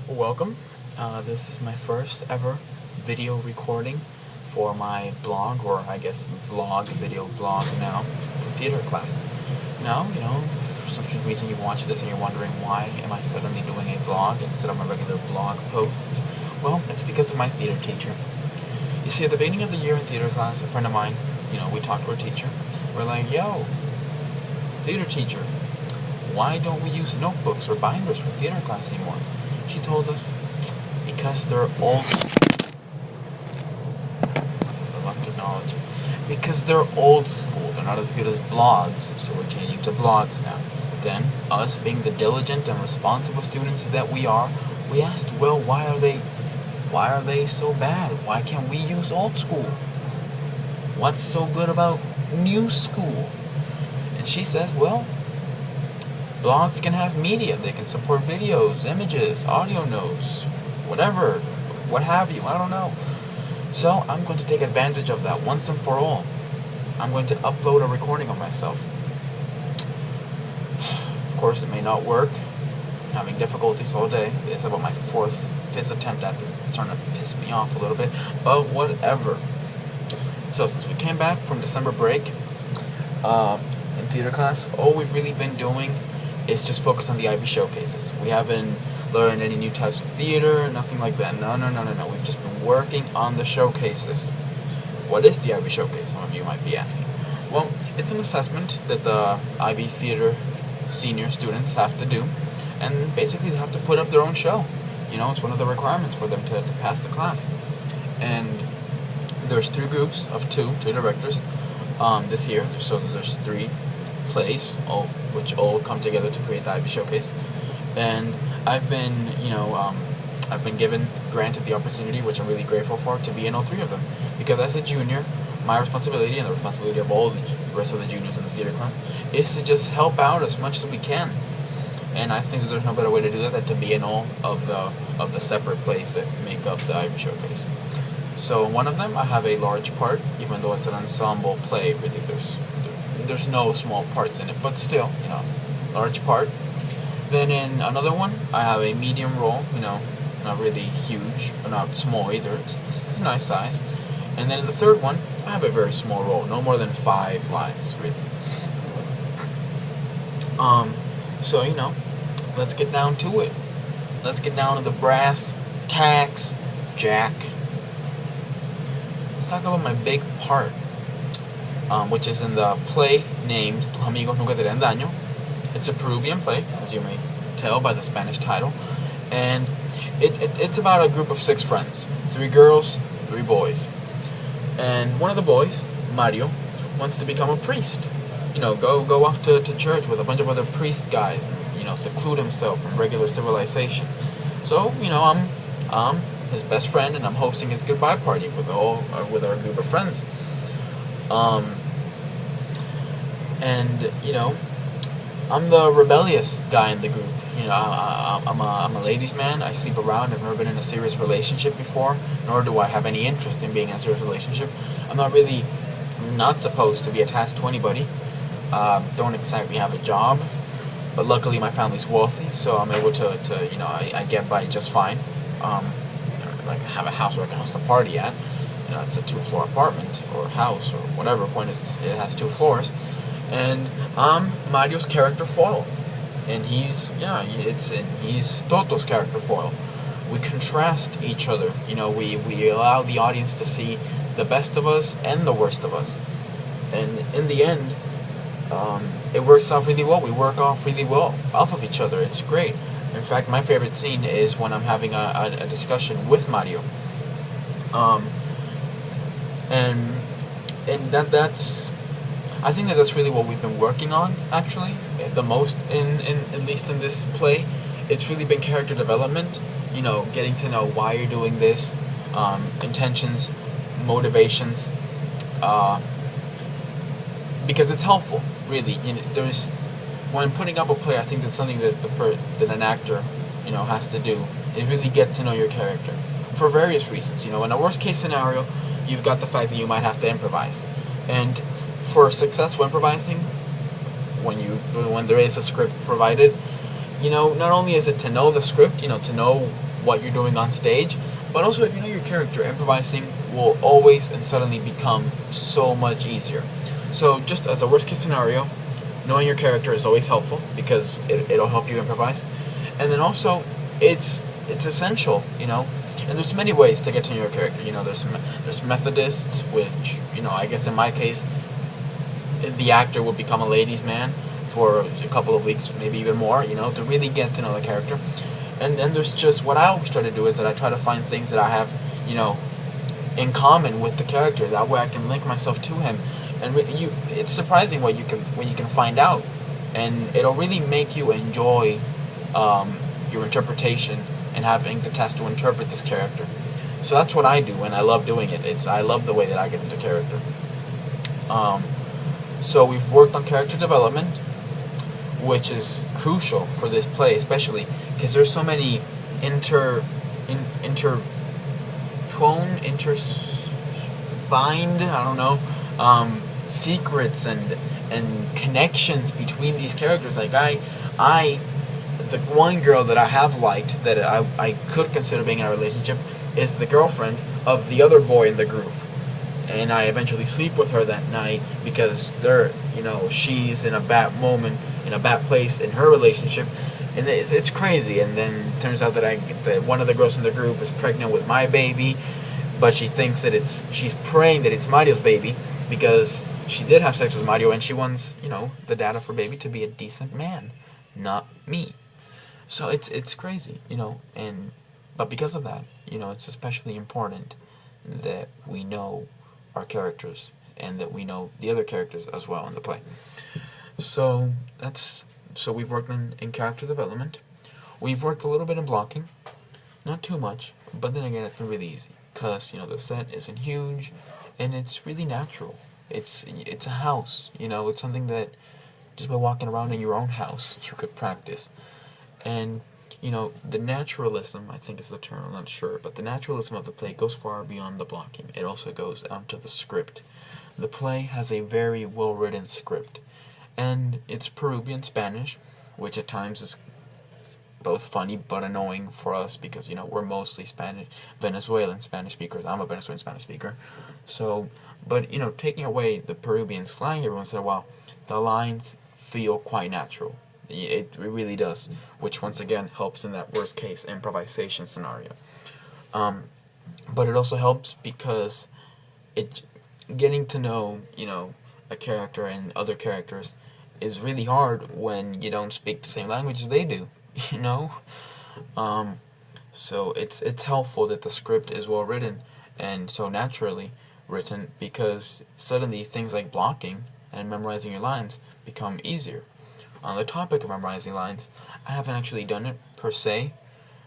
Welcome. This is my first ever video recording for my blog, or I guess vlog, video blog now, for theater class. Now, for some strange reason you watch this and you're wondering why am I suddenly doing a vlog instead of my regular blog posts. Well, it's because of my theater teacher. You see, at the beginning of the year in theater class, a friend of mine, we talked to our teacher. We're like, yo, theater teacher, why don't we use notebooks or binders for theater class anymore? She told us, because they're old school. I love technology. Because they're old school. They're not as good as blogs, so we're changing to blogs now. Then, us being the diligent and responsible students that we are, we asked, well, why are they so bad? Why can't we use old school? What's so good about new school? And she says, well, blogs can have media. They can support videos, images, audio notes, whatever, what have you, I don't know. So I'm going to take advantage of that once and for all. I'm going to upload a recording of myself. Of course, it may not work. I'm having difficulties all day. It's about my fifth attempt at this. It's starting to piss me off a little bit, but whatever. So since we came back from December break in theater class, all we've really been doing is just focus on the IB showcases. We haven't learned any new types of theater, nothing like that. No. We've just been working on the showcases. What is the IB showcase? Some of you might be asking. Well, it's an assessment that the IB theater senior students have to do, and basically they have to put up their own show. It's one of the requirements for them to pass the class. And there's 3 groups of two directors this year. So there's 3 plays, which all come together to create the IB showcase. And I've been, granted the opportunity, which I'm really grateful for, to be in all 3 of them. Because as a junior, my responsibility and the responsibility of all the rest of the juniors in the theater class is to just help out as much as we can. And I think that there's no better way to do that than to be in all of the separate plays that make up the IB showcase. So in one of them, I have a large part, even though it's an ensemble play. Really, there's no small parts in it, but still, large part. Then in another one, I have a medium role, not really huge, but not small either. It's a nice size. And then in the third one, I have a very small role, no more than 5 lines, really. So, let's get down to it. Let's get down to the brass tacks, Jack. Let's talk about my big part, which is in the play named Tus amigos nunca te harán daño. It's a Peruvian play, as you may tell by the Spanish title, and it's about a group of 6 friends, 3 girls, 3 boys. And one of the boys, Mario, wants to become a priest. Go off to church with a bunch of other priest guys and, seclude himself from regular civilization. So, I'm his best friend, and I'm hosting his goodbye party with our group of friends. I'm the rebellious guy in the group. I'm a ladies' man. I sleep around. I've never been in a serious relationship before, nor do I have any interest in being in a serious relationship. I'm not supposed to be attached to anybody. Don't exactly have a job, but luckily my family's wealthy, so I'm able to I get by just fine. Like have a house where I can host a party at. It's a 2-floor apartment or house or whatever. Point is, it has 2 floors, and I'm Mario's character foil, and he's Toto's character foil. We contrast each other. We allow the audience to see the best of us and the worst of us, and in the end, it works out really well. We work off really well off of each other. It's great. In fact, my favorite scene is when I'm having a discussion with Mario. And that's I think that's really what we've been working on, actually, the most, at least in this play. It's really been character development, getting to know why you're doing this, intentions, motivations, because it's helpful, really. When putting up a play, I think that's something that that an actor, has to do, is really get to know your character, for various reasons. In a worst case scenario, you've got the fact that you might have to improvise, and for successful improvising, when there is a script provided, not only is it to know the script, to know what you're doing on stage. But also, if you know your character, improvising will always and suddenly become so much easier. So just as a worst case scenario, knowing your character is always helpful because it'll help you improvise. And then also, it's essential, you know. And there's many ways to get to know your character. You know, there's Methodists, which, you know, I guess in my case, the actor would become a ladies' man for a couple of weeks, maybe even more, you know, to really get to know the character. And then there's just, what I always try to do is that I try to find things that I have, you know, in common with the character. That way I can link myself to him. And it's surprising what you can find out. And it'll really make you enjoy your interpretation and having the task to interpret this character. So that's what I do, and I love doing it. I love the way that I get into character. So we've worked on character development, which is crucial for this play, especially because there's so many intertwined, I don't know, secrets and connections between these characters. Like the one girl that I have liked, that I could consider being in a relationship, is the girlfriend of the other boy in the group. And I eventually sleep with her that night because she's in a bad moment, in a bad place in her relationship, and it's crazy. And then it turns out that one of the girls in the group is pregnant with my baby, but she thinks that she's praying that it's Mario's baby because she did have sex with Mario, and she wants, you know, the dad of her baby to be a decent man, not me. So it's crazy, you know, but because of that, you know, it's especially important that we know our characters and that we know the other characters as well in the play. So we've worked in character development. We've worked a little bit in blocking, not too much, but then again, it's been really easy because, you know, the set isn't huge and it's really natural. It's a house, you know, it's something that just by walking around in your own house you could practice. And, you know, the naturalism, I think is the term, I'm not sure, but the naturalism of the play goes far beyond the blocking. It also goes down to the script. The play has a very well-written script, and it's Peruvian Spanish, which at times is both funny but annoying for us because, you know, we're mostly Venezuelan Spanish speakers. I'm a Venezuelan Spanish speaker. So, but, you know, taking away the Peruvian slang every once in a while, the lines feel quite natural. It really does, which once again helps in that worst case improvisation scenario. But it also helps because getting to know, you know, a character and other characters is really hard when you don't speak the same language as they do, you know. So it's helpful that the script is well written and so naturally written, because suddenly things like blocking and memorizing your lines become easier. On the topic of memorizing lines, I haven't actually done it per se.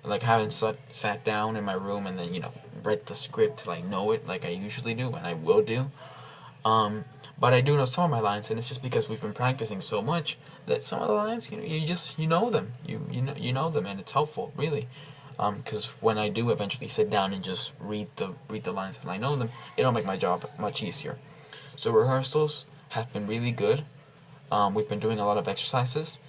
Like, I haven't sat down in my room and then, you know, read the script till I know it like I usually do, and I will do. But I do know some of my lines, and it's just because we've been practicing so much that some of the lines, you know, you know them. You know them, and it's helpful, really. Because when I do eventually sit down and just read the lines and I know them, it'll make my job much easier. So rehearsals have been really good. We've been doing a lot of exercises.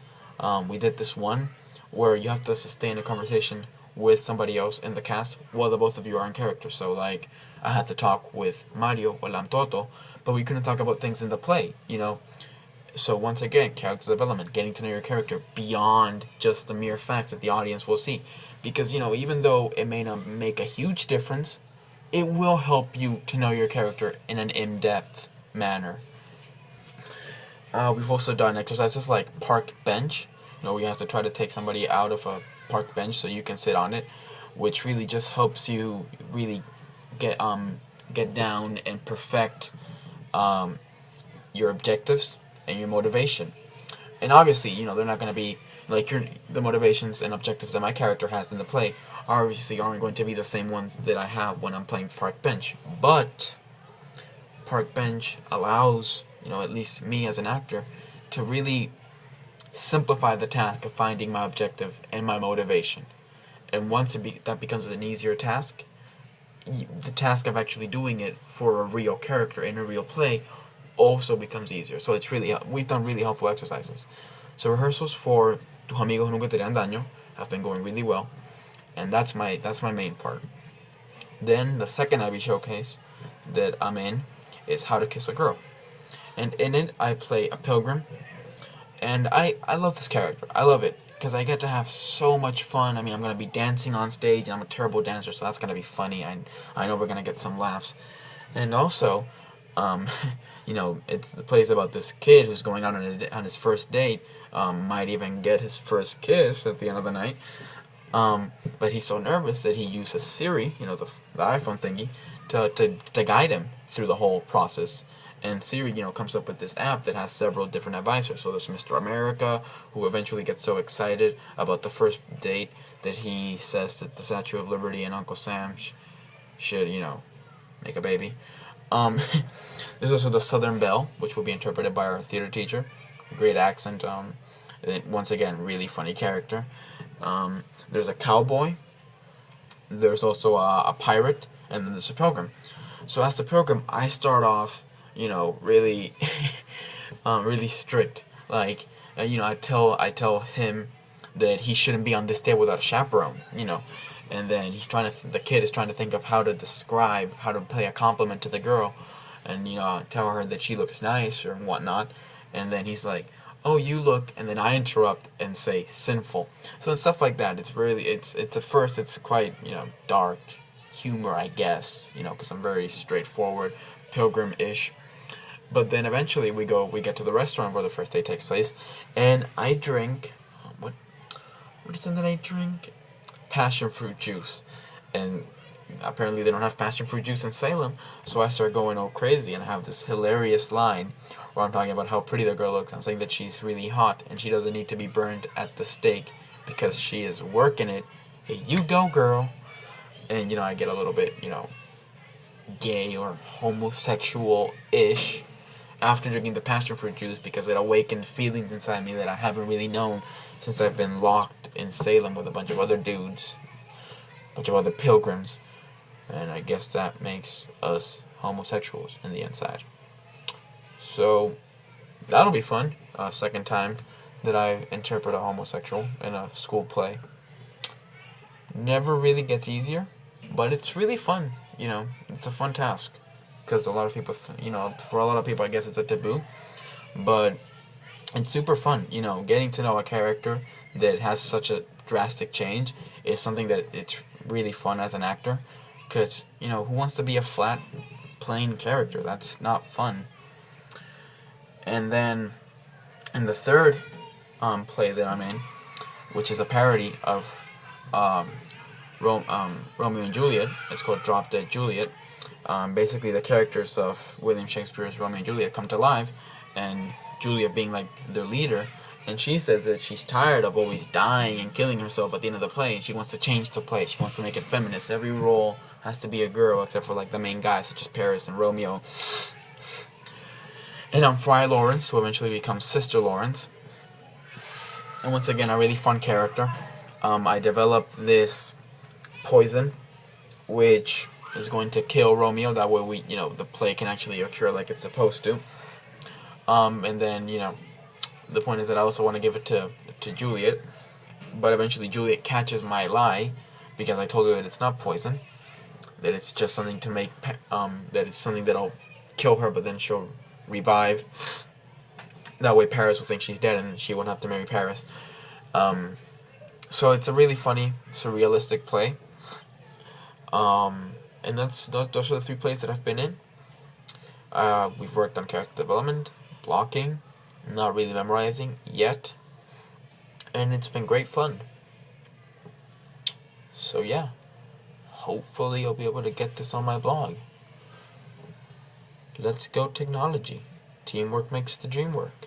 We did this one where you have to sustain a conversation with somebody else in the cast while the both of you are in character. So, like, I had to talk with Mario or Toto, but we couldn't talk about things in the play, you know. So once again, character development, getting to know your character beyond just the mere facts that the audience will see. Because, you know, even though it may not make a huge difference, it will help you to know your character in an in-depth manner. We've also done exercises like park bench. You know, we have to try to take somebody out of a park bench so you can sit on it, which really just helps you really get down and perfect your objectives and your motivation. And obviously, you know, they're not going to be like the motivations and objectives that my character has in the play obviously aren't going to be the same ones that I have when I'm playing park bench. But park bench allows, you know, at least me as an actor, to really simplify the task of finding my objective and my motivation. And once that becomes an easier task, the task of actually doing it for a real character in a real play also becomes easier. So it's really, we've done really helpful exercises. So rehearsals for Tus Amigos Nunca Te Harán Daño have been going really well. and that's my main part. Then the second IB showcase that I'm in is How to Kiss a Girl, and in it I play a pilgrim, and I love this character. I love it because I get to have so much fun. I mean, I'm gonna be dancing on stage, and I'm a terrible dancer, so that's gonna be funny. I know we're gonna get some laughs, and also, um, it's the plays about this kid who's going out on his first date. Might even get his first kiss at the end of the night. But he's so nervous that he uses Siri, the iPhone thingy, to guide him through the whole process. And Siri, comes up with this app that has several different advisors. So there's Mr. America, who eventually gets so excited about the first date that he says that the Statue of Liberty and Uncle Sam should, make a baby. There's also the Southern Belle, which will be interpreted by our theater teacher. Great accent. Once again, really funny character. There's a cowboy. There's also a pirate, and then there's a pilgrim. So as the pilgrim, I start off, really, really strict. Like, I tell him that he shouldn't be on this date without a chaperone. And then the kid is trying to think of how to pay a compliment to the girl, and tell her that she looks nice or whatnot, and then he's like, "Oh, you look," and then I interrupt and say sinful. So it's stuff like that. It's at first it's quite dark humor, I guess, because I'm very straightforward, pilgrim-ish. But then eventually we get to the restaurant where the first date takes place, and I drink what is it that I drink? Passion fruit juice, and apparently they don't have passion fruit juice in Salem, so I start going all crazy and I have this hilarious line where I'm talking about how pretty the girl looks. I'm saying that she's really hot and she doesn't need to be burned at the stake because she is working it. Hey, you go, girl. And I get a little bit gay or homosexual-ish after drinking the passion fruit juice, because it awakened feelings inside me that I haven't really known since I've been locked in Salem with a bunch of other dudes, a bunch of other pilgrims, and I guess that makes us homosexuals in the inside. So that'll be fun. Second time that I interpret a homosexual in a school play. Never really gets easier, but it's really fun. It's a fun task, because a lot of people, for a lot of people, I guess it's a taboo, but it's super fun. Getting to know a character that has such a drastic change is something that it's really fun as an actor, because who wants to be a flat, plain character? That's not fun. And then in the third play that I'm in, which is a parody of Romeo and Juliet, it's called Drop Dead Juliet. Basically, the characters of William Shakespeare's Romeo and Juliet come to life, and Juliet being like their leader, and she says that she's tired of always dying and killing herself at the end of the play, and she wants to change the play. She wants to make it feminist. Every role has to be a girl, except for like the main guys, such as Paris and Romeo. And I'm Friar Lawrence, who eventually becomes Sister Lawrence. And once again, a really fun character. I developed this poison, which is going to kill Romeo. That way the play can actually occur like it's supposed to. And then, the point is that I also want to give it to Juliet. But eventually Juliet catches my lie, because I told her that it's not poison. That it's just something to make, that it's something that'll kill her, but then she'll revive. That way Paris will think she's dead and she won't have to marry Paris. So it's a really funny, surrealistic play. And those are the 3 plays that I've been in. We've worked on character development, blocking, not really memorizing yet, and it's been great fun. So yeah, hopefully I'll be able to get this on my blog. Let's go technology. Teamwork makes the dream work.